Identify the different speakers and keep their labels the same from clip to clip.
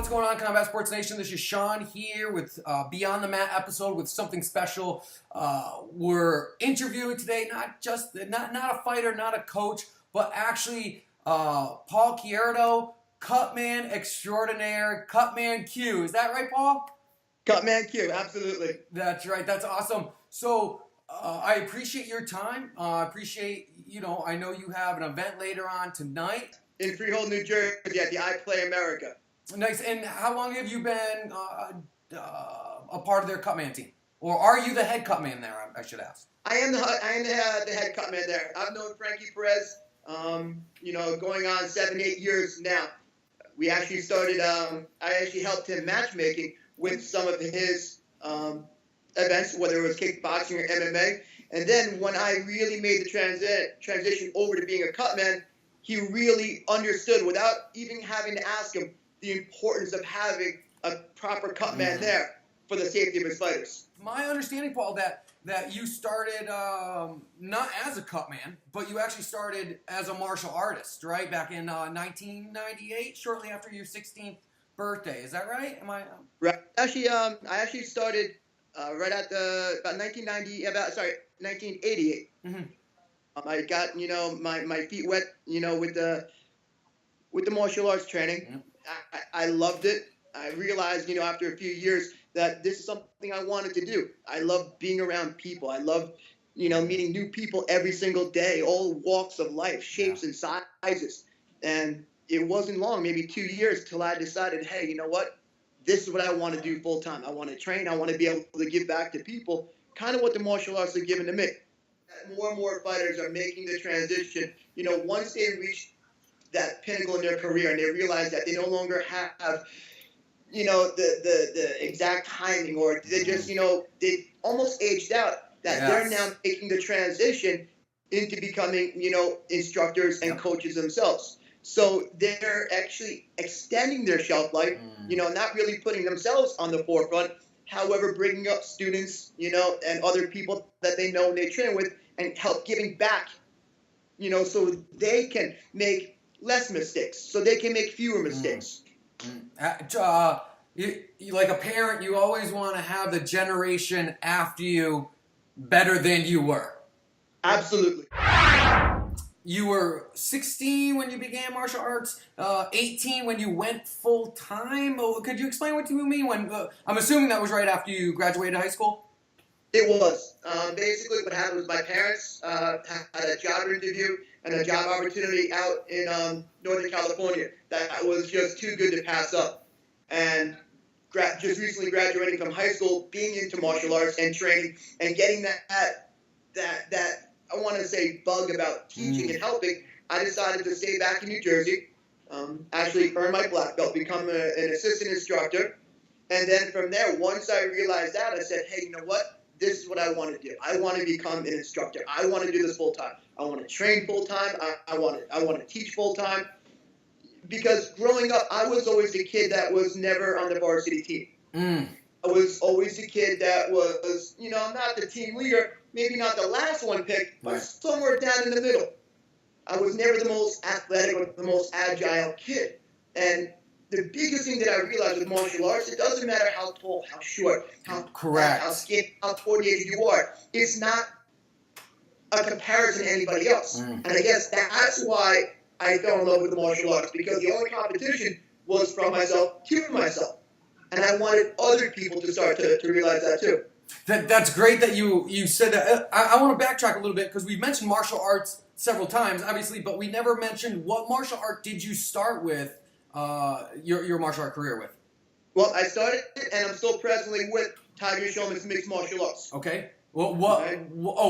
Speaker 1: What's going on, Combat Sports Nation? This is Sean here with Beyond the Mat episode with something special. We're interviewing today not a fighter, not a coach, but actually Paul Querido, Cutman extraordinaire, Cutman Q. Is that right, Paul?
Speaker 2: Cutman Q, absolutely.
Speaker 1: That's right. That's awesome. So I appreciate your time. I know you have an event later on tonight.
Speaker 2: In Freehold, New Jersey at the I Play America.
Speaker 1: Nice. And how long have you been a part of their Cutman team? Or are you the head Cutman there, I should ask?
Speaker 2: I am the head Cutman there. I've known Frankie Perez, going on 7-8 years now. We actually started, I actually helped him matchmaking with some of his events, whether it was kickboxing or MMA. And then when I really made the transition over to being a Cutman, he really understood, without even having to ask him, the importance of having a proper Cutman there for the safety of his fighters.
Speaker 1: My understanding, Paul, that you started not as a Cutman, but you actually started as a martial artist, right? Back in 1998, shortly after your 16th birthday. Is that right? Am I?
Speaker 2: Right. Actually, I actually started right at about 1988.
Speaker 1: Mm-hmm.
Speaker 2: I got my feet wet with the martial arts training.
Speaker 1: Mm-hmm.
Speaker 2: I loved it. I realized after a few years that this is something I wanted to do. I love being around people. I love meeting new people every single day, all walks of life, shapes and sizes. And it wasn't long, maybe 2 years, till I decided, hey, you know what? This is what I want to do full time. I want to train. I want to be able to give back to people, kind of what the martial arts are giving to me. More and more fighters are making the transition. Once they reach that pinnacle in their career and they realize that they no longer have, the exact timing, or they just, they almost aged out, that they're now making the transition into becoming, instructors and coaches themselves. So they're actually extending their shelf life, not really putting themselves on the forefront, however, bringing up students, and other people that they know and they train with, and help giving back, so they can make less mistakes, so they can make fewer mistakes.
Speaker 1: You, like a parent, you always want to have the generation after you better than you were.
Speaker 2: Absolutely.
Speaker 1: You were 16 when you began martial arts, 18 when you went full time. Could you explain what you mean when? I'm assuming that was right after you graduated high school.
Speaker 2: It was. Basically, what happened was my parents had a job interview and a job opportunity out in Northern California that was just too good to pass up. And just recently graduating from high school, being into martial arts and training, and getting that I want to say bug about teaching and helping, I decided to stay back in New Jersey, actually earn my black belt, become an assistant instructor. And then from there, once I realized that, I said, hey, you know what? This is what I want to do. I want to become an instructor. I want to do this full time. I want to train full time. I want to teach full time. Because growing up, I was always the kid that was never on the varsity team. I was always the kid that was, not the team leader, maybe not the last one picked, but somewhere down in the middle. I was never the most athletic or the most agile kid. And the biggest thing that I realized with martial arts, it doesn't matter how tall, how short, how skinny, how coordinated you are. It's not a comparison to anybody else. And I guess that's why I fell in love with the martial arts, because the only competition was from myself to myself. And I wanted other people to start to realize that too.
Speaker 1: That's great that you said that. I want to backtrack a little bit, because we've mentioned martial arts several times, obviously, but we never mentioned what martial art did you start with your martial art career with?
Speaker 2: Well, I started, and I'm still presently with Tiger Showman's mixed martial arts.
Speaker 1: Okay. Well,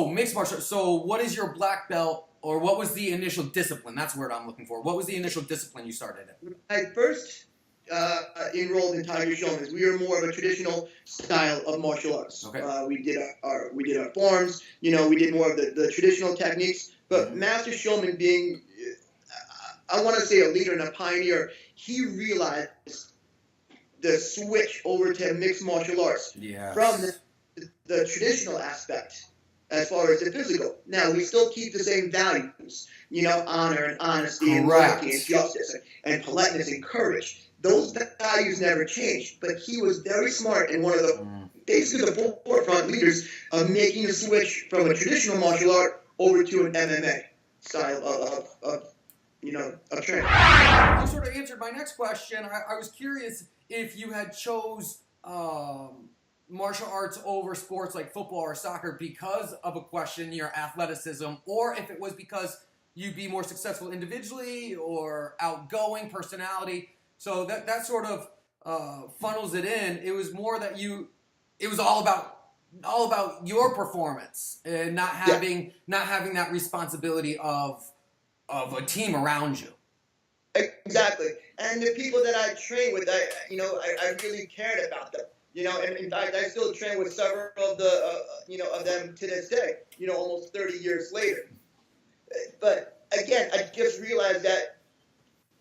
Speaker 1: mixed martial arts. So what is your black belt, or what was the initial discipline? That's the word I'm looking for. What was the initial discipline you started in?
Speaker 2: I first enrolled in Tiger Showman's. We were more of a traditional style of martial arts.
Speaker 1: Okay.
Speaker 2: We did our forms. We did more of the traditional techniques. But Master Showman, being, I want to say, a leader and a pioneer, he realized the switch over to mixed martial arts from the traditional aspect as far as the physical. Now, we still keep the same values, honor and honesty and loyalty and justice and politeness and courage. those values never changed. But he was very smart and one of the basically the forefront leaders of making the switch from a traditional martial art over to an MMA style of training.
Speaker 1: You sort of answered my next question. I was curious if you had chose martial arts over sports like football or soccer because of a question in your athleticism, or if it was because you'd be more successful individually or outgoing personality. So that sort of funnels it in. It was more that it was all about your performance and not having that responsibility of a team around you.
Speaker 2: Exactly. And the people that I train with, I really cared about them. And in fact, I still train with several of of them to this day, almost 30 years later. But again, I just realized that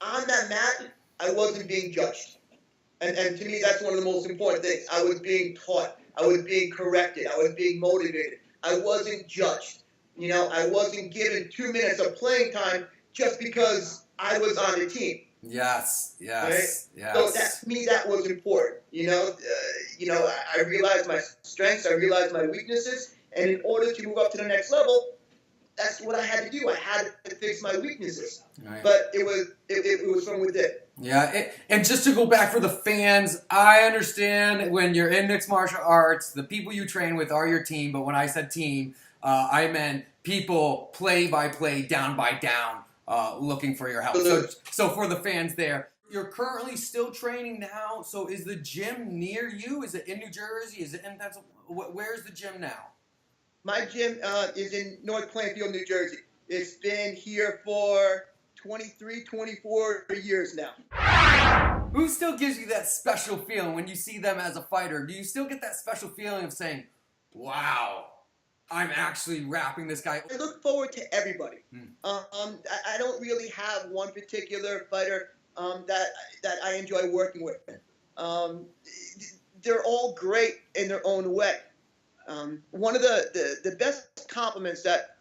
Speaker 2: on that mat, I wasn't being judged. And to me, that's one of the most important things. I was being taught. I was being corrected. I was being motivated. I wasn't judged. I wasn't given 2 minutes of playing time just because I was on the team.
Speaker 1: Yes.
Speaker 2: Right? So to me, that was important. I realized my strengths. I realized my weaknesses. And in order to move up to the next level, that's what I had to do. I had to fix my weaknesses. Right. But it was from within.
Speaker 1: Yeah, and just to go back for the fans, I understand when you're in mixed martial arts, the people you train with are your team. But when I said team, I meant people play by play, down by down, looking for your help. So for the fans there, you're currently still training now. So is the gym near you? Is it in New Jersey? Is it in Pennsylvania? Where's the gym now?
Speaker 2: My gym is in North Plainfield, New Jersey. It's been here for 23, 24 years now.
Speaker 1: Who still gives you that special feeling when you see them as a fighter? Do you still get that special feeling of saying, wow, I'm actually wrapping this guy?
Speaker 2: I look forward to everybody. I don't really have one particular fighter that I enjoy working with. They're all great in their own way. One of the best compliments that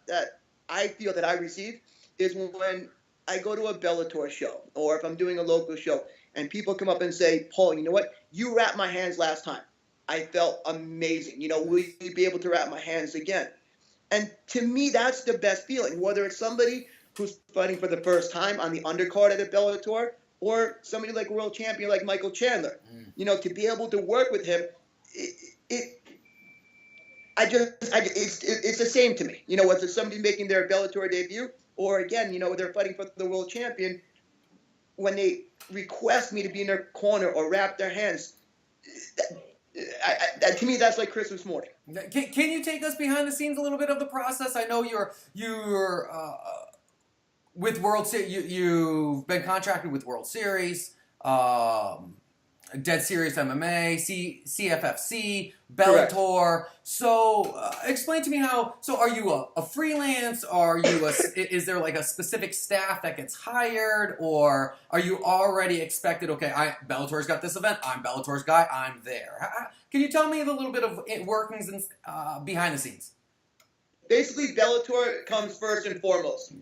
Speaker 2: I feel that I receive is when I go to a Bellator show or if I'm doing a local show and people come up and say, Paul, you know what? You wrapped my hands last time. I felt amazing. Will you be able to wrap my hands again? And to me, that's the best feeling, whether it's somebody who's fighting for the first time on the undercard at a Bellator or somebody like a world champion like Michael Chandler. To be able to work with him, it's the same to me. Whether it's somebody making their Bellator debut or again, they're fighting for the world champion, when they request me to be in their corner or wrap their hands, to me, that's like Christmas morning.
Speaker 1: Can you take us behind the scenes a little bit of the process? I know you're with World Series. You've been contracted with World Series, Dead Serious MMA, CFFC, Bellator. Correct. So explain to me how. So are you a freelance? Are you is there like a specific staff that gets hired, or are you already expected? Okay, Bellator's got this event. I'm Bellator's guy. I'm there. Can you tell me a little bit of workings and behind the scenes?
Speaker 2: Basically, Bellator comes first and foremost.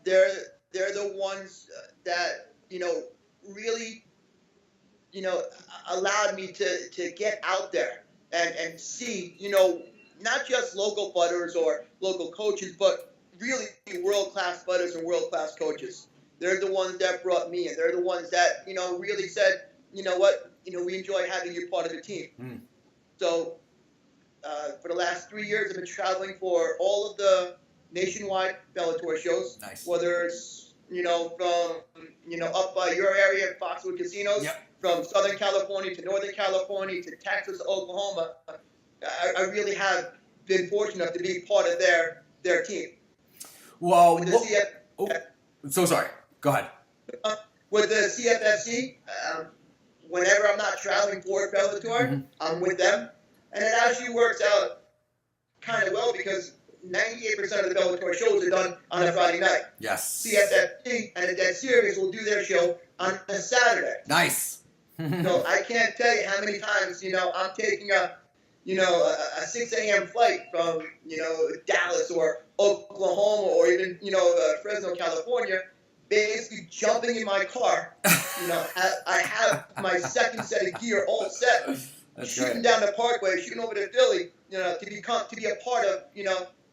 Speaker 2: They're the ones that really. Allowed me to get out there and see, not just local fighters or local coaches, but really world-class fighters and world-class coaches. They're the ones that brought me in. They're the ones that, really said, you know what, we enjoy having you part of the team. So for the last 3 years, I've been traveling for all of the nationwide Bellator shows. Nice. Whether it's, from, up by your area, Foxwood Casinos. Yep. From Southern California to Northern California to Texas, Oklahoma, I really have been fortunate enough to be part of their team.
Speaker 1: Well, so sorry. Go ahead.
Speaker 2: With the CFFC, whenever I'm not traveling for Bellator, I'm with them, and it actually works out kind of well because 98% of the Bellator shows are done on a Friday night.
Speaker 1: Yes.
Speaker 2: CFFC and the Dead Series will do their show on a Saturday.
Speaker 1: Nice.
Speaker 2: So I can't tell you how many times, I'm taking a 6 a.m. flight from, Dallas or Oklahoma or even, Fresno, California, basically jumping in my car. I have my second set of gear all set.
Speaker 1: That's
Speaker 2: shooting
Speaker 1: great.
Speaker 2: down the Parkway, shooting over to Philly, to be a part of,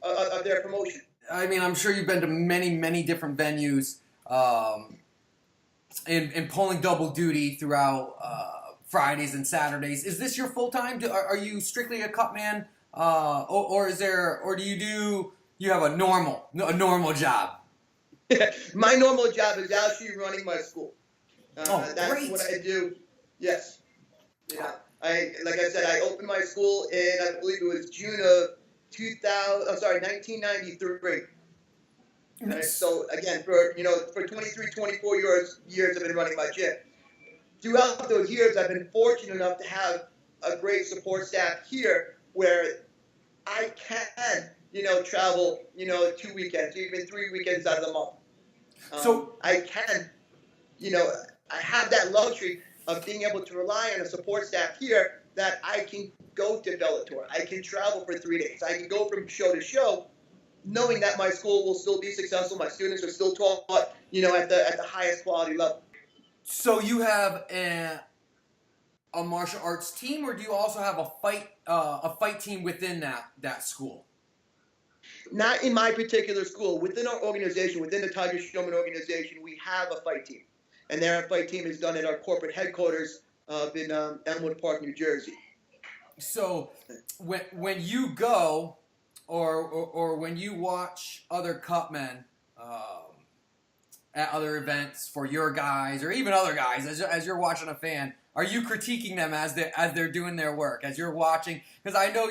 Speaker 2: of their promotion.
Speaker 1: I mean, I'm sure you've been to many, many different venues, and pulling double duty throughout Fridays and Saturdays. Is this your full time? Are you strictly a Cutman, or do you have a normal job?
Speaker 2: My normal job is actually running my school. That's
Speaker 1: great.
Speaker 2: what I do. Yes. Like I said, I opened my school in, I believe it was June of 1993. Right? So again, for 23, 24 years I've been running my gym. Throughout those years, I've been fortunate enough to have a great support staff here where I can, travel, 2 weekends, even 3 weekends out of the month.
Speaker 1: So
Speaker 2: I can, I have that luxury of being able to rely on a support staff here that I can go to Bellator. I can travel for 3 days. I can go from show to show, knowing that my school will still be successful. My students are still taught, at the highest quality level.
Speaker 1: So you have a martial arts team, or do you also have a fight team within that school?
Speaker 2: Not in my particular school. Within our organization, within the Tiger Showman organization, we have a fight team. And their fight team is done at our corporate headquarters in Elmwood Park, New Jersey.
Speaker 1: So when you go or when you watch other Cutmen at other events for your guys or even other guys, as you're watching a fan, are you critiquing them as they're doing their work, as you're watching? Because I know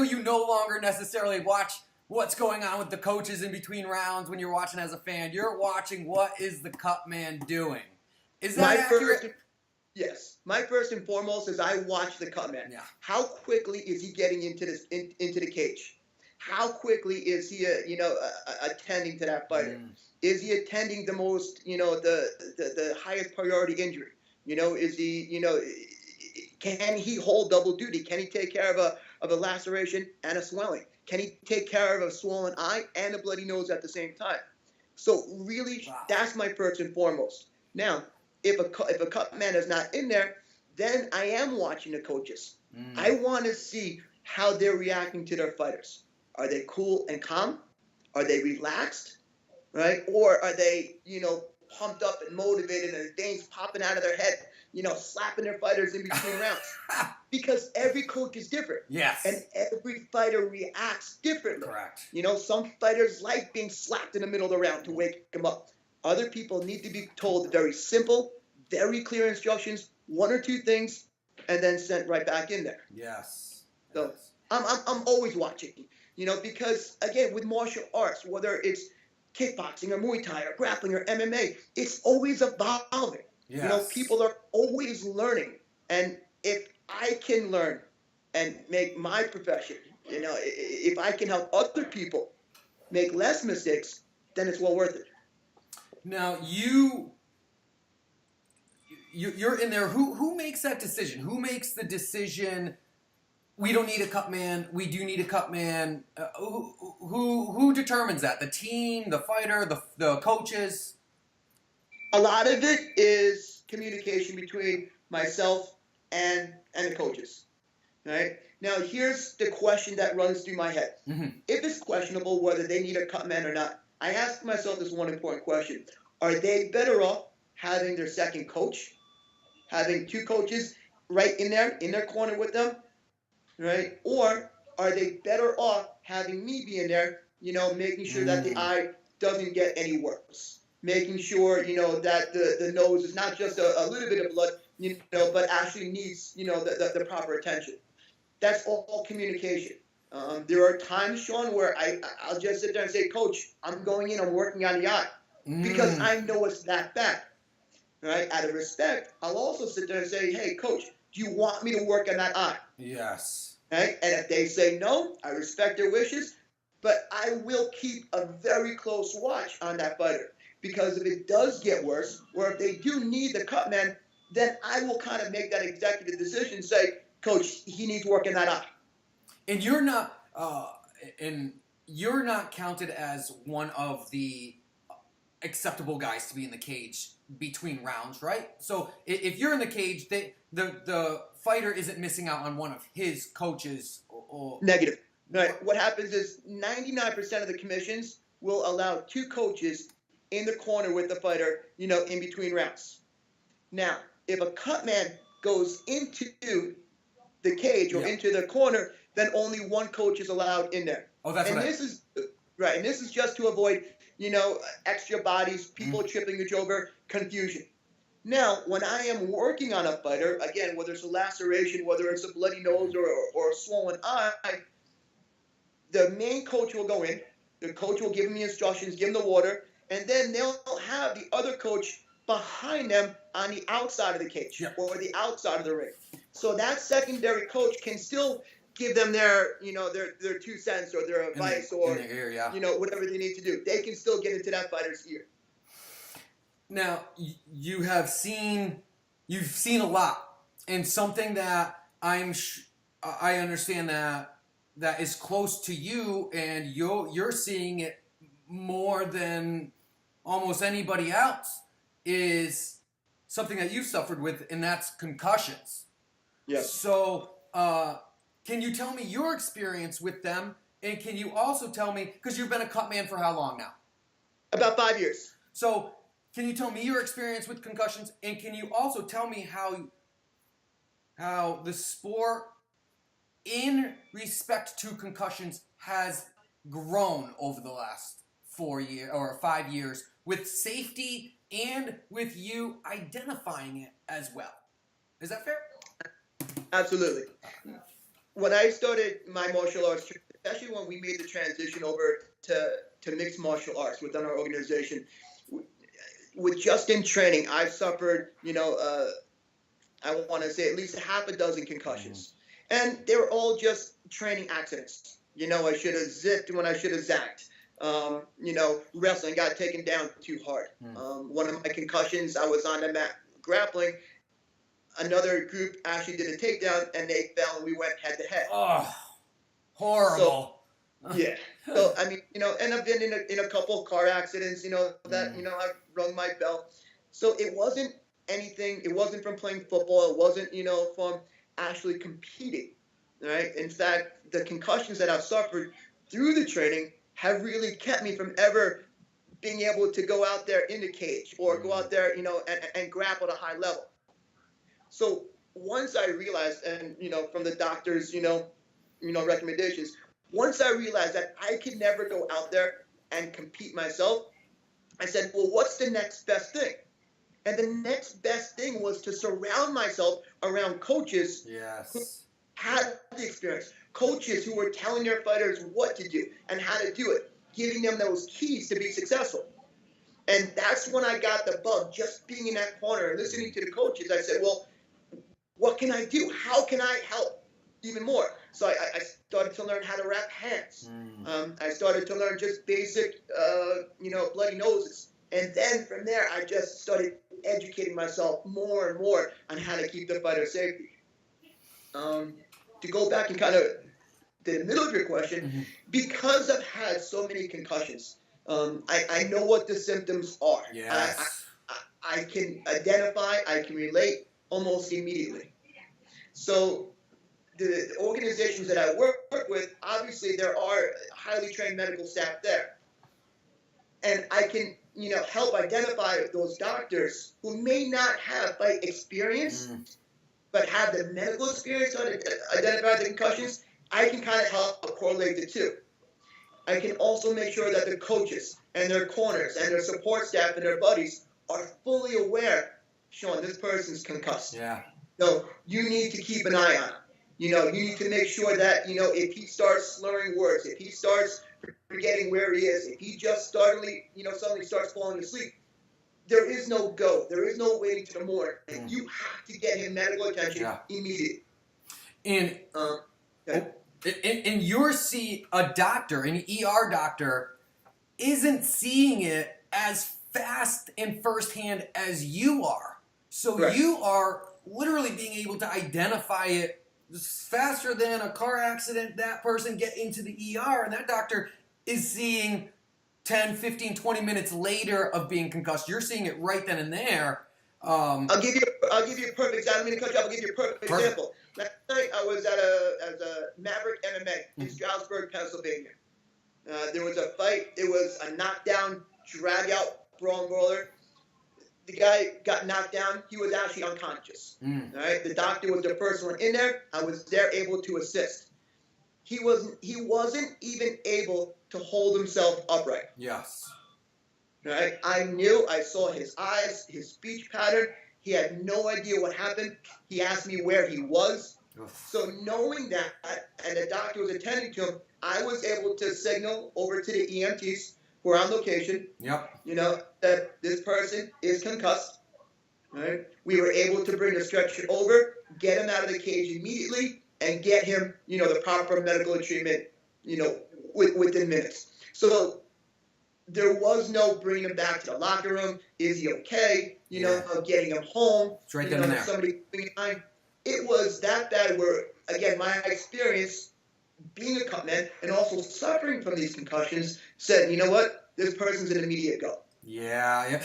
Speaker 1: you no longer necessarily watch what's going on with the coaches in between rounds when you're watching as a fan. You're watching what is the Cutman doing. Is that accurate?
Speaker 2: Yes. My first and foremost is I watch the Cutman.
Speaker 1: Yeah.
Speaker 2: How quickly is he getting into the cage? How quickly is he attending to that fighter? Is he attending the most, the highest priority injury? Is he, can he hold double duty? Can he take care of a laceration and a swelling? Can he take care of a swollen eye and a bloody nose at the same time? So really, That's my first and foremost. Now, if a Cutman is not in there, then I am watching the coaches. I want to see how they're reacting to their fighters. Are they cool and calm? Are they relaxed? Right? Or are they, pumped up and motivated and things popping out of their head, slapping their fighters in between rounds? Because every coach is different.
Speaker 1: Yes.
Speaker 2: And every fighter reacts differently.
Speaker 1: Correct.
Speaker 2: Some fighters like being slapped in the middle of the round to wake them up. Other people need to be told very simple, very clear instructions, one or two things, and then sent right back in there.
Speaker 1: Yes.
Speaker 2: So I'm always watching, because again, with martial arts, whether it's kickboxing or Muay Thai or grappling or MMA, it's always evolving.
Speaker 1: Yes.
Speaker 2: People are always learning, and if I can learn and make my profession, if I can help other people make less mistakes, then it's well worth it.
Speaker 1: Now you're in there. Who makes that decision? Who makes the decision? We don't need a Cutman. We do need a Cutman. Who determines that? The team, the fighter, the coaches.
Speaker 2: A lot of it is communication between myself and the coaches. Right? Now, here's the question that runs through my head.
Speaker 1: Mm-hmm.
Speaker 2: If it's questionable whether they need a Cutman or not, I ask myself this one important question. Are they better off having their second coach, having two coaches right in their corner with them, right? Or are they better off having me be in there, making sure that the eye doesn't get any worse, making sure, that the nose is not just a little bit of blood, but actually needs, the proper attention. That's all communication. There are times, Sean, where I'll just sit there and say, Coach, I'm going in, I'm working on the eye because I know it's that bad. Right? Out of respect, I'll also sit there and say, hey, Coach, do you want me to work on that eye?
Speaker 1: Yes.
Speaker 2: Right? And if they say no, I respect their wishes, but I will keep a very close watch on that fighter because if it does get worse, or if they do need the Cutman, then I will kind of make that executive decision and say, Coach, he needs work in that eye.
Speaker 1: And you're not counted as one of the acceptable guys to be in the cage between rounds, right? So if you're in the cage, the fighter isn't missing out on one of his coaches.
Speaker 2: Negative. Right. What happens is 99% of the commissions will allow 2 coaches in the corner with the fighter, in between rounds. Now, if a cutman goes into the cage or into the corner, then only 1 coach is allowed in there.
Speaker 1: Oh, that's
Speaker 2: and
Speaker 1: right.
Speaker 2: This is right, and this is just to avoid, extra bodies, people tripping each over, confusion. Now, when I am working on a fighter, again, whether it's a laceration, whether it's a bloody nose or a swollen eye, the main coach will go in. The coach will give him the instructions, give him the water, and then they'll have the other coach behind them on the outside of the cage or the outside of the ring. So that secondary coach can still give them their 2 cents or their advice or ear, whatever they need to do. They can still get into that fighter's ear.
Speaker 1: Now, you've seen a lot, and something that I understand that is close to you, and you're seeing it more than almost anybody else, is something that you've suffered with, and that's concussions.
Speaker 2: Yes.
Speaker 1: So, can you tell me your experience with them, and can you also tell me, because you've been a Cutman for how long now?
Speaker 2: About 5 years.
Speaker 1: So, can you tell me your experience with concussions, and can you also tell me how the sport, in respect to concussions, has grown over the last 4 years or 5 years, with safety and with you identifying it as well? Is that fair?
Speaker 2: Absolutely. When I started my martial arts, especially when we made the transition over to mixed martial arts within our organization, with just in training, I've suffered, I want to say at least half a dozen concussions. And they were all just training accidents. I should have zipped when I should have zacked. Wrestling got taken down too hard. One of my concussions, I was on the mat grappling. Another group actually did a takedown, and they fell, and we went head to head.
Speaker 1: Oh, horrible.
Speaker 2: Yeah. So, I mean, and I've been in a couple of car accidents, that, I've rung my bell. So it wasn't anything, it wasn't from playing football, it wasn't, from actually competing, right? In fact, the concussions that I've suffered through the training have really kept me from ever being able to go out there in the cage or go out there, and grapple at a high level. So once I realized, and, from the doctors, recommendations, once I realized that I could never go out there and compete myself, I said, well, what's the next best thing? And the next best thing was to surround myself around coaches who had the experience, coaches who were telling their fighters what to do and how to do it, giving them those keys to be successful. And that's when I got the bug, just being in that corner and listening to the coaches. I said, well, what can I do? How can I help even more? So I started to learn how to wrap hands. I started to learn just basic, bloody noses. And then from there, I just started educating myself more and more on how to keep the fighter safety. To go back and kind of the middle of your question, because I've had so many concussions, I know what the symptoms are.
Speaker 1: Yes.
Speaker 2: I can identify, I can relate almost immediately. So the organizations that I work with, obviously there are highly trained medical staff there. And I can, help identify those doctors who may not have fight experience, but have the medical experience to identify the concussions. I can kind of help correlate the two. I can also make sure that the coaches and their corners and their support staff and their buddies are fully aware, Sean, this person's concussed.
Speaker 1: Yeah.
Speaker 2: So you need to keep an eye on him. You need to make sure that, if he starts slurring words, if he starts forgetting where he is, if he just suddenly starts falling asleep, there is no go. There is no waiting to the morning. You have to get him medical attention immediately.
Speaker 1: And you see a doctor, an ER doctor, isn't seeing it as fast and firsthand as you are. So you are literally being able to identify it faster than a car accident, that person get into the ER, and that doctor is seeing 10, 15, 20 minutes later of being concussed. You're seeing it right then and there.
Speaker 2: I'll give you a perfect example. I'm going to cut you off. I'll give you a perfect example. Last night I was at a Maverick MMA in Stroudsburg, Pennsylvania. There was a fight. It was a knockdown, drag-out brawl brawler. The guy got knocked down. He was actually unconscious. All right. The doctor was the first one in there. I was there able to assist. He wasn't even able to hold himself upright.
Speaker 1: Yes.
Speaker 2: Right? I saw his eyes, his speech pattern. He had no idea what happened. He asked me where he was.
Speaker 1: Oof.
Speaker 2: So knowing that, and the doctor was attending to him, I was able to signal over to the EMTs who are on location.
Speaker 1: Yep.
Speaker 2: That this person is concussed. Right? We were able to bring the stretcher over, get him out of the cage immediately, and get him, the proper medical treatment, within minutes. So there was no bringing him back to the locker room. Is he okay? Getting him home.
Speaker 1: It's right then and there.
Speaker 2: Somebody behind. It was that bad where, again, my experience being a cutman and also suffering from these concussions said, you know what? This person's an immediate go.
Speaker 1: Yeah.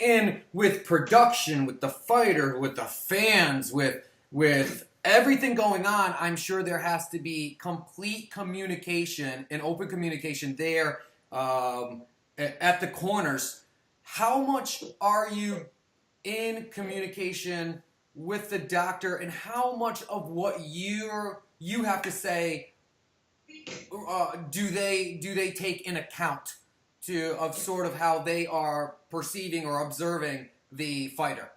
Speaker 1: And with production, with the fighter, with the fans, with everything going on, I'm sure there has to be complete communication and open communication there at the corners. How much are you in communication with the doctor, and how much of what you have to say do they take in account of sort of how they are perceiving or observing the fighter?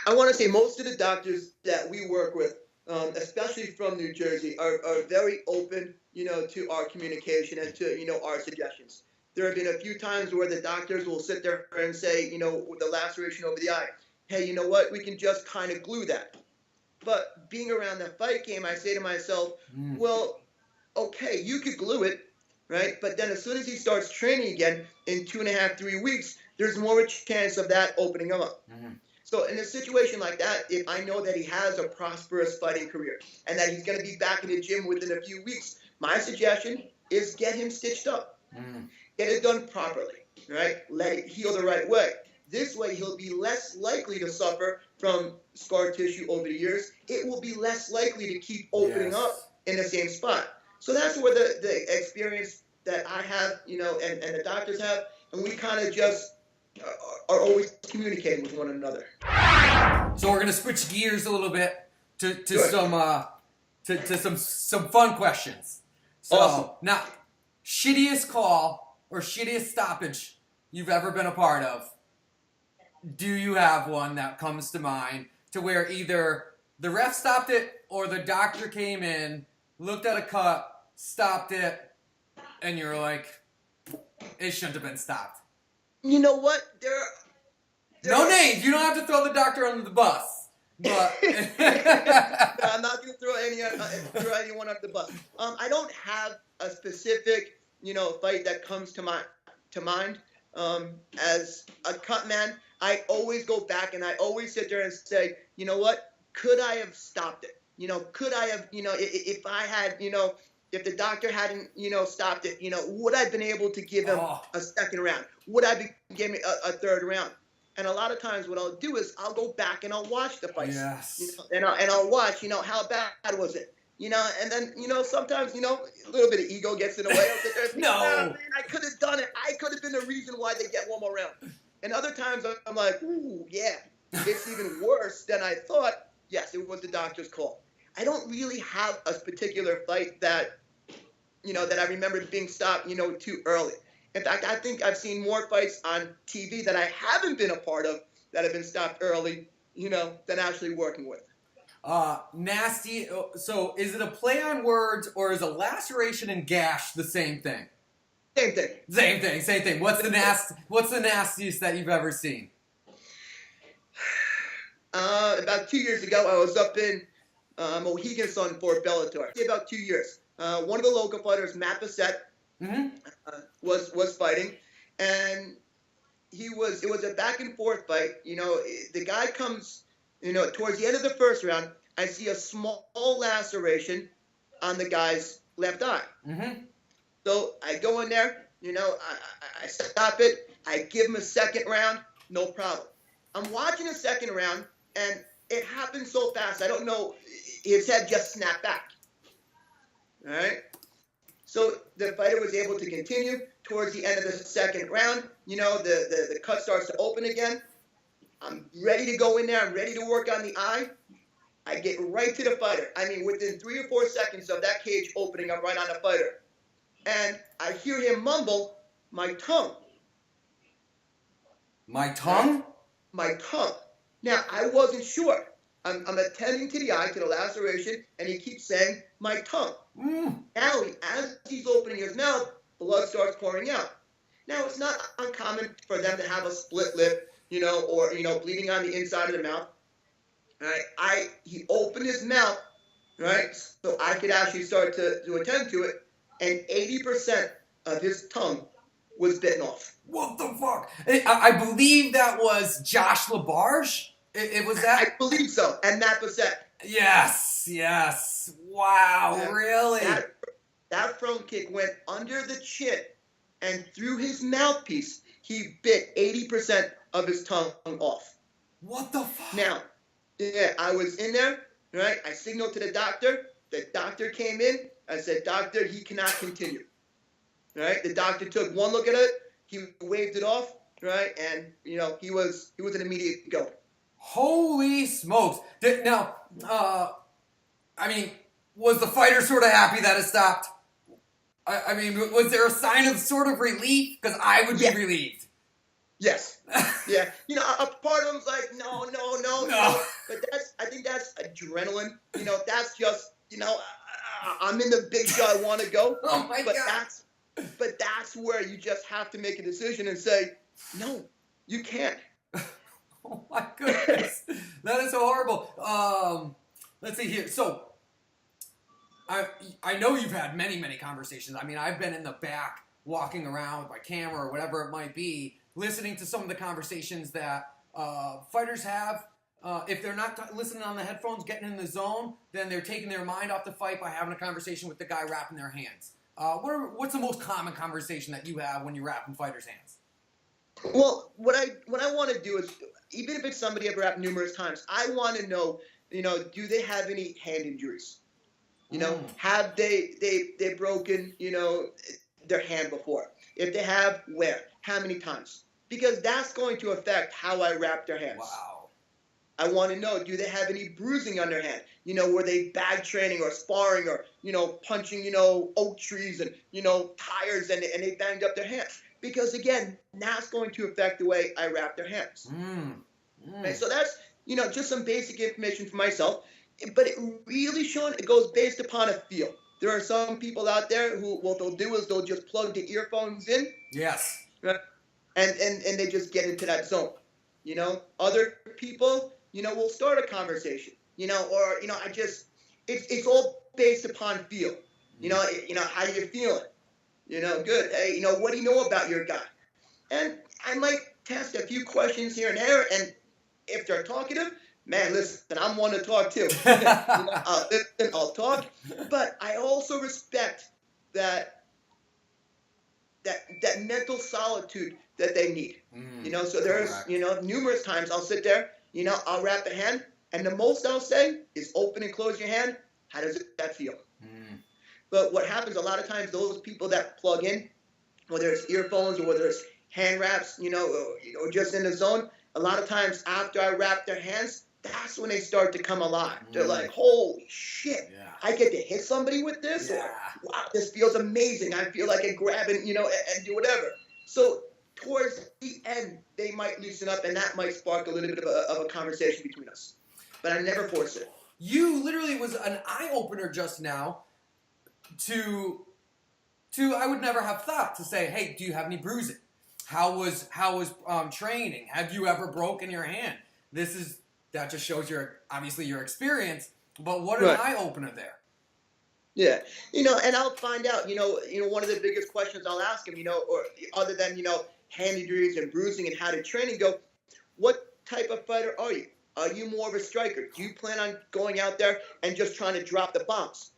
Speaker 2: I want to say most of the doctors that we work with, especially from New Jersey, are very open, to our communication and to, our suggestions. There have been a few times where the doctors will sit there and say, with the laceration over the eye, hey, you know what, we can just kind of glue that. But being around the fight game, I say to myself, well, okay, you could glue it, right? But then as soon as he starts training again in 2.5, 3 weeks, there's more of a chance of that opening him up. So in a situation like that, if I know that he has a prosperous fighting career and that he's going to be back in the gym within a few weeks, my suggestion is get him stitched up. Get it done properly, right? Let it heal the right way. This way, he'll be less likely to suffer from scar tissue over the years. It will be less likely to keep opening up in the same spot. So that's where the experience that I have, and the doctors have, and we kind of just are always communicating with one another.
Speaker 1: So we're going to switch gears a little bit to some fun questions. So
Speaker 2: Awesome.
Speaker 1: Now, shittiest call or shittiest stoppage you've ever been a part of? Do you have one that comes to mind to where either the ref stopped it or the doctor came in, looked at a cut, stopped it, and you're like, it shouldn't have been stopped?
Speaker 2: You know what? There
Speaker 1: no names. You don't have to throw the doctor under the bus. But
Speaker 2: no, I'm not going to throw anyone under the bus. I don't have a specific, fight that comes to mind. As a cut man, I always go back and I always sit there and say, you know what? Could I have stopped it? Could I have, if I had, if the doctor hadn't, stopped it, would I have been able to give him a second round? Would I be giving a third round? And a lot of times what I'll do is I'll go back and I'll watch the fights.
Speaker 1: Yes.
Speaker 2: And I'll watch, how bad was it? And then, sometimes, a little bit of ego gets in the way. I'll sit there and say,
Speaker 1: No.
Speaker 2: man, I could have done it. I could have been the reason why they get one more round. And other times I'm like, ooh, yeah, it's even worse than I thought. Yes, it was the doctor's call. I don't really have a particular fight that, that I remember being stopped, too early. In fact, I think I've seen more fights on TV that I haven't been a part of that have been stopped early, than actually working with.
Speaker 1: Nasty. So is it a play on words or is a laceration and gash the same thing?
Speaker 2: Same thing.
Speaker 1: What's the nastiest that you've ever seen?
Speaker 2: About 2 years ago, I was up in Mohegan Sun for Bellator. About 2 years. One of the local fighters, Bessette, was fighting, and it was a back and forth fight. The guy comes, towards the end of the first round, I see a small laceration on the guy's left eye. So I go in there, I stop it. I give him a second round, no problem. I'm watching a second round, and it happened so fast. I don't know. His head just snapped back. All right. So the fighter was able to continue. Towards the end of the second round, the cut starts to open again. I'm ready to go in there. I'm ready to work on the eye. I get right to the fighter. I mean, within 3 or 4 seconds of that cage opening, I'm right on the fighter. And I hear him mumble, "My tongue."
Speaker 1: My tongue?
Speaker 2: My tongue. Now, I wasn't sure. I'm attending to the eye, to the laceration, and he keeps saying, "My tongue." Now, as he's opening his mouth, blood starts pouring out. Now, it's not uncommon for them to have a split lip, or bleeding on the inside of the mouth. Right? He opened his mouth, right, so I could actually start to attend to it, and 80% of his tongue was bitten off.
Speaker 1: What the fuck? I believe that was Josh LaBarge. It was that?
Speaker 2: I believe so, and Matt Bessette.
Speaker 1: Yes. Wow, really?
Speaker 2: That front kick went under the chin, and through his mouthpiece, he bit 80% of his tongue off.
Speaker 1: What the fuck?
Speaker 2: Now, I was in there, right? I signaled to the doctor. The doctor came in. I said, "Doctor, he cannot continue." Right? The doctor took one look at it. He waved it off, right? And, he was an immediate go.
Speaker 1: Holy smokes. Now, was the fighter sort of happy that it stopped? I mean, was there a sign of sort of relief? Because I would be relieved.
Speaker 2: Yes. Yeah. A part of him's like, no. But I think that's adrenaline. That's just, I'm in the big show. I want to go.
Speaker 1: Oh my God.
Speaker 2: But that's where you just have to make a decision and say, no, you can't.
Speaker 1: Oh my goodness. That is so horrible. Let's see here. So, I know you've had many, many conversations. I mean, I've been in the back walking around with my camera or whatever it might be, listening to some of the conversations that fighters have. If they're not listening on the headphones, getting in the zone, then they're taking their mind off the fight by having a conversation with the guy wrapping their hands. What's the most common conversation that you have when you're wrapping fighters' hands?
Speaker 2: Well, what I want to do is, even if it's somebody I've wrapped numerous times, I want to know, do they have any hand injuries? Have they broken, their hand before? If they have, where? How many times? Because that's going to affect how I wrap their hands.
Speaker 1: Wow.
Speaker 2: I want to know, do they have any bruising on their hand? Were they bag training or sparring or, punching, oak trees and, tires and they banged up their hands? Because, again, that's going to affect the way I wrap their hands. Right? So that's, just some basic information for myself. But it really, Sean, it goes based upon a feel. There are some people out there who, what they'll do is they'll just plug the earphones in.
Speaker 1: Yes.
Speaker 2: Right? And they just get into that zone. Other people, will start a conversation, or, it's all based upon feel. How you feeling? Good. Hey, what do you know about your guy? And I might test a few questions here and there, and if they're talkative, man, listen, I'm one to talk too. I'll talk, but I also respect that mental solitude that they need. So there's, numerous times I'll sit there, I'll wrap the hand, and the most I'll say is open and close your hand. How does that feel? But what happens a lot of times, those people that plug in, whether it's earphones or whether it's hand wraps, or just in the zone, a lot of times after I wrap their hands, that's when they start to come alive. They're like, holy shit, I get to hit somebody with this? Or, wow, this feels amazing. I feel like I grab it, and do whatever. So towards the end, they might loosen up, and that might spark a little bit of a conversation between us. But I never force it.
Speaker 1: You literally was an eye-opener just now to I would never have thought to say, hey, do you have any bruising? How was training? Have you ever broken your hand? That just shows obviously your experience, but what an eye-opener there.
Speaker 2: Yeah, and I'll find out, one of the biggest questions I'll ask him, or other than, hand injuries and bruising and how did training go, what type of fighter are you? Are you more of a striker? Do you plan on going out there and just trying to drop the bombs?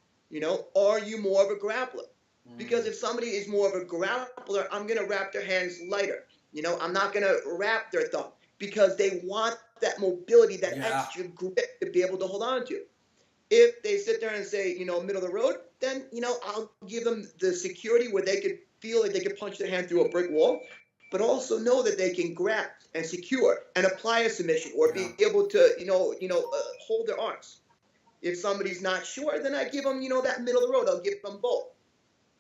Speaker 2: Are you more of a grappler? Because if somebody is more of a grappler, I'm going to wrap their hands lighter. You know, I'm not going to wrap their thumb because they want that mobility, that extra grip to be able to hold on to. If they sit there and say, you know, middle of the road, then, you know, I'll give them the security where they could feel like they could punch their hand through a brick wall, but also know that they can grab and secure and apply a submission or be able to, hold their arms. If somebody's not sure, then I give them, you know, that middle of the road. I'll give them both.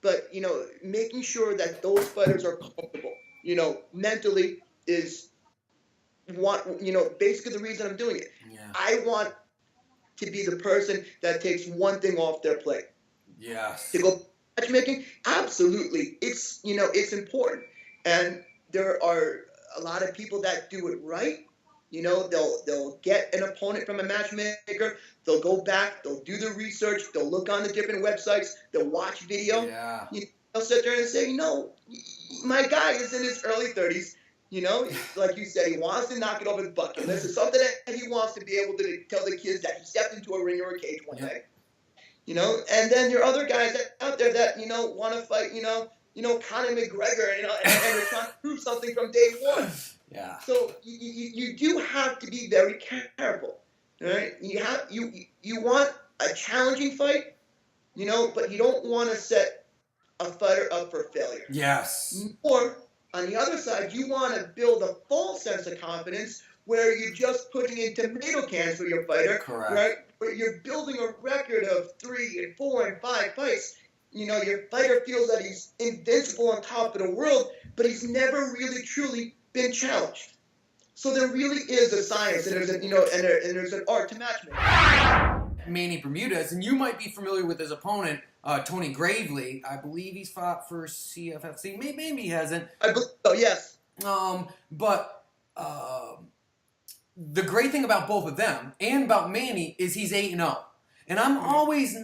Speaker 2: But, you know, making sure that those fighters are comfortable, you know, mentally is basically the reason I'm doing it. Yeah. I want to be the person that takes one thing off their plate.
Speaker 1: Yes.
Speaker 2: To go matchmaking, absolutely. It's, you know, it's important. And there are a lot of people that do it right. You know, they'll get an opponent from a matchmaker. They'll go back. They'll do the research. They'll look on the different websites. They'll watch video.
Speaker 1: Yeah.
Speaker 2: They'll sit there and say, no, my guy is in his early 30s. You know, like you said, he wants to knock it off his bucket list. It's something that he wants to be able to tell the kids that he stepped into a ring or a cage one day. You know, and then there are other guys out there that, you know, want to fight, you know, Conor McGregor, you know, and they're trying to prove something from day one.
Speaker 1: Yeah.
Speaker 2: So you do have to be very careful, right? You want a challenging fight, you know, but you don't want to set a fighter up for failure.
Speaker 1: Yes.
Speaker 2: Or on the other side, you want to build a false sense of confidence where you're just putting in tomato cans for your fighter,
Speaker 1: correct,
Speaker 2: right? Where you're building a record of 3 and 4 and 5 fights. You know, your fighter feels that he's invincible on top of the world, but he's never really truly been challenged. So there really is a science, and there's there's an art to matchmaking.
Speaker 1: Manny Bermudez, and you might be familiar with his opponent, Tony Gravely. I believe he's fought for CFFC. Maybe he hasn't.
Speaker 2: I believe so, yes.
Speaker 1: But the great thing about both of them and about Manny is he's 8-0. And I'm always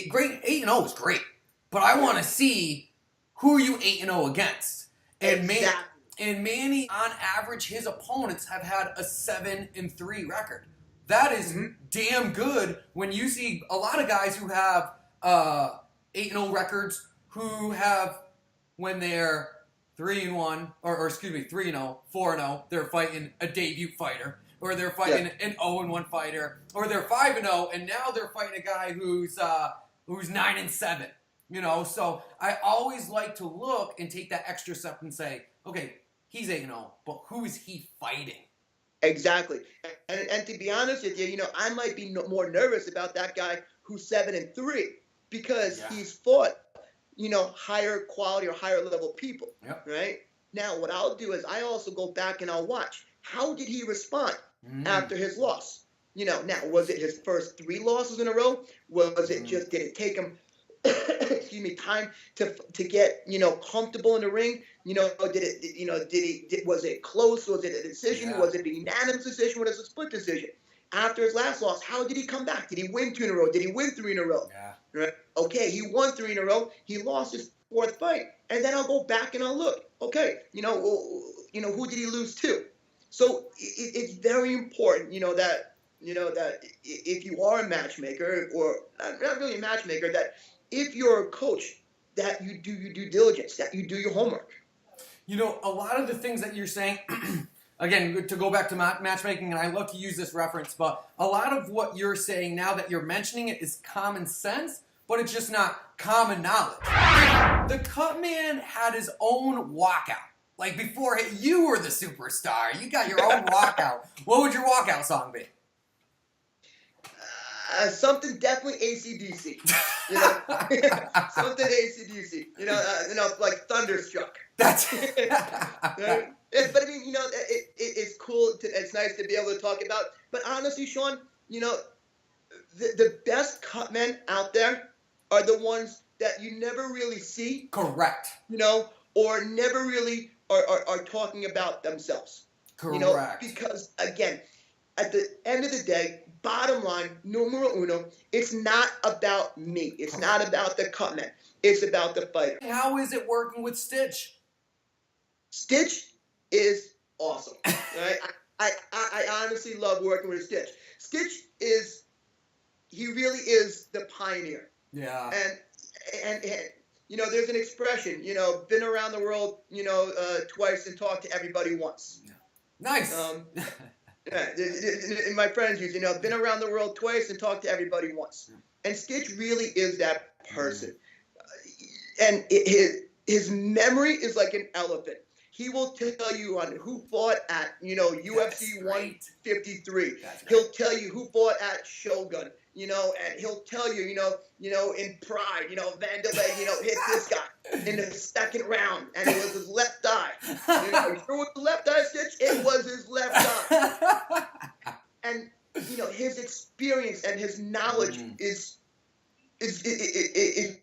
Speaker 1: great. 8-0 is great, but I want to see who are you 8-0 against. And
Speaker 2: exactly.
Speaker 1: Manny, on average, his opponents have had a 7-3 record. That is damn good when you see a lot of guys who have 8-0 records who have, when they're 3-1, or 3-0, 4-0, they're fighting a debut fighter, or they're fighting an 0-1 fighter, or they're 5-0, and now they're fighting a guy who's 9-7. You know, so I always like to look and take that extra step and say, okay, he's 8-0, but who is he fighting?
Speaker 2: Exactly. And to be honest with you, you know, I might be more nervous about that guy who's 7-3 because he's fought, you know, higher quality or higher level people, right? Now, what I'll do is I also go back and I'll watch. How did he respond after his loss? You know, now, was it his first 3 losses in a row? Was it just, did it take him, time to get, you know, comfortable in the ring? You know, was it close? Was it a decision?
Speaker 1: Yeah.
Speaker 2: Was it a unanimous decision? Was it a split decision? After his last loss, how did he come back? Did he win 2 in a row? Did he win 3 in a row?
Speaker 1: Yeah.
Speaker 2: Right? Okay, he won 3 in a row. He lost his 4th fight. And then I'll go back and I'll look. Okay, who did he lose to? So it's very important, that if you are a matchmaker, or not really a matchmaker, that if you're a coach, that you do your due diligence, that you do your homework.
Speaker 1: You know, a lot of the things that you're saying, again, to go back to matchmaking, and I love to use this reference, but a lot of what you're saying now that you're mentioning it is common sense, but it's just not common knowledge. The Cutman had his own walkout. Like before, you were the superstar. You got your own walkout. What would your walkout song be?
Speaker 2: Something definitely AC/DC. Something AC/DC. Like Thunderstruck.
Speaker 1: That's
Speaker 2: Right? But I mean, it's cool. It's nice to be able to talk about. But honestly, Sean, the best cutmen out there are the ones that you never really see.
Speaker 1: Correct.
Speaker 2: Or never really are talking about themselves.
Speaker 1: Correct.
Speaker 2: Because again, at the end of the day, bottom line, numero uno, it's not about me. It's not about the cutman. It's about the fighter.
Speaker 1: How is it working with Stitch?
Speaker 2: Stitch is awesome. Right? I honestly love working with Stitch. Stitch he really is the pioneer.
Speaker 1: Yeah.
Speaker 2: and there's an expression, been around the world, twice and talked to everybody once.
Speaker 1: Nice.
Speaker 2: Yeah, and my friends use, been around the world twice and talked to everybody once. And Stitch really is that person. And his memory is like an elephant. He will tell you on who fought at, UFC 153. He'll tell you who fought at Shogun, and he'll tell you, in Pride, Vanderlei, hit this guy in the second round, and it was his left eye. You sure it was the left eye, Stitch? It was his left eye. And, his experience and his knowledge is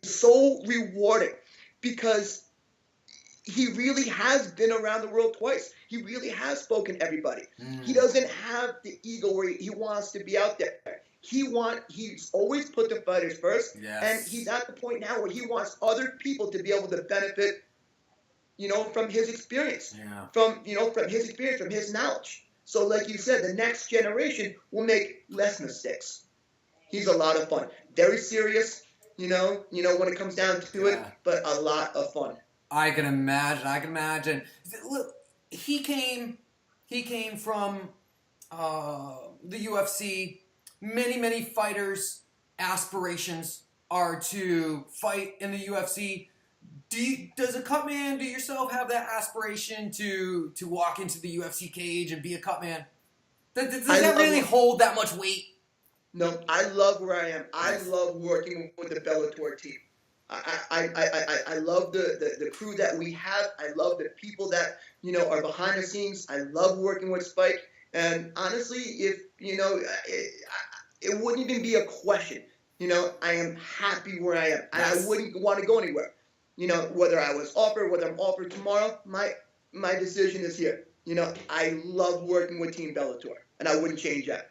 Speaker 2: so rewarding because he really has been around the world twice. He really has spoken to everybody. He doesn't have the ego where he wants to be out there. He's always put the fighters first, and he's at the point now where he wants other people to be able to benefit, from his experience, from his experience, from his knowledge. So, like you said, the next generation will make less mistakes. He's a lot of fun, very serious, when it comes down to it, but a lot of fun.
Speaker 1: I can imagine. Look, he came from the UFC. Many fighters' aspirations are to fight in the UFC. Does a Cutman, do yourself have that aspiration to walk into the UFC cage and be a Cutman? Does that really hold that much weight?
Speaker 2: No, I love where I am. I love working with the Bellator team. I love the crew that we have. I love the people that, are behind the scenes. I love working with Spike. And honestly, if, it wouldn't even be a question. I am happy where I am. I wouldn't want to go anywhere. Whether I was offered, whether I'm offered tomorrow, my decision is here. I love working with Team Bellator, and I wouldn't change that.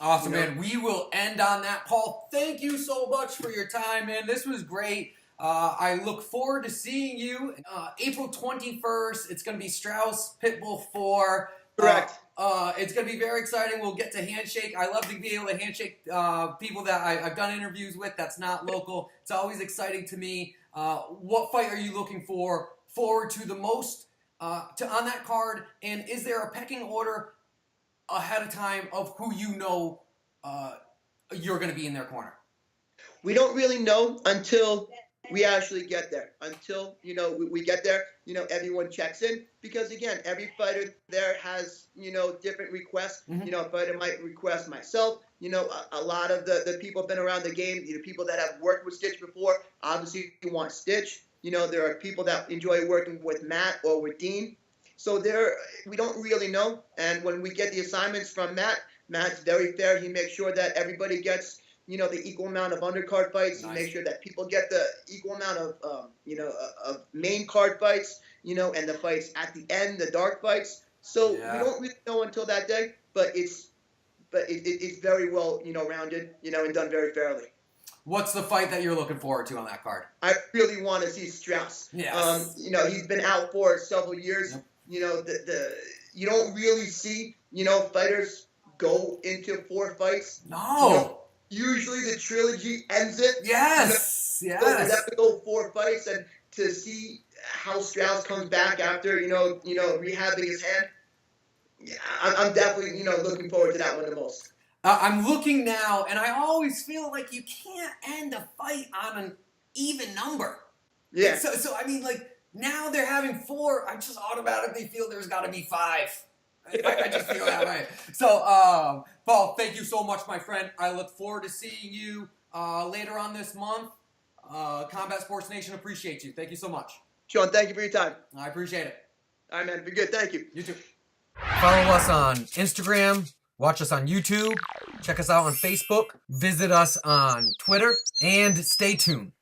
Speaker 1: Awesome, man. We will end on that. Paul, thank you so much for your time, man. This was great. I look forward to seeing you April 21st. It's going to be Strauss Pitbull 4.
Speaker 2: Correct.
Speaker 1: It's going to be very exciting. We'll get to handshake. I love to be able to handshake people that I've done interviews with that's not local. It's always exciting to me. What fight are you looking forward to the most on that card? And is there a pecking order ahead of time of who you're going to be in their corner?
Speaker 2: We don't really know until we actually get there. Until, we get there, everyone checks in. Because, again, every fighter there has, different requests. A fighter might request myself. A lot of the people have been around the game, people that have worked with Stitch before, obviously want Stitch. There are people that enjoy working with Matt or with Dean. So we don't really know. And when we get the assignments from Matt's very fair. He makes sure that everybody gets, the equal amount of undercard fights. Nice. He makes sure that people get the equal amount of, of main card fights, and the fights at the end, the dark fights. So we don't really know until that day, but it's very well, rounded, and done very fairly.
Speaker 1: What's the fight that you're looking forward to on that card?
Speaker 2: I really want to see Strauss.
Speaker 1: Yes.
Speaker 2: He's been out for several years. Yep. You don't really see, fighters go into 4 fights.
Speaker 1: No.
Speaker 2: Usually the trilogy ends it.
Speaker 1: Yes.
Speaker 2: So we have to go 4 fights, and to see how Strauss comes back after, rehabbing his hand. Yeah, I'm definitely, looking forward to that one the most.
Speaker 1: I'm looking now, and I always feel like you can't end a fight on an even number.
Speaker 2: Yeah.
Speaker 1: So I mean, like, now they're having 4. I just automatically feel there's got to be 5. I just feel that way. So, Paul, thank you so much, my friend. I look forward to seeing you later on this month. Combat Sports Nation appreciates you. Thank you so much.
Speaker 2: Sean, thank you for your time.
Speaker 1: I appreciate it.
Speaker 2: All right, man. Be good. Thank you.
Speaker 1: You too. Follow us on Instagram. Watch us on YouTube. Check us out on Facebook. Visit us on Twitter. And stay tuned.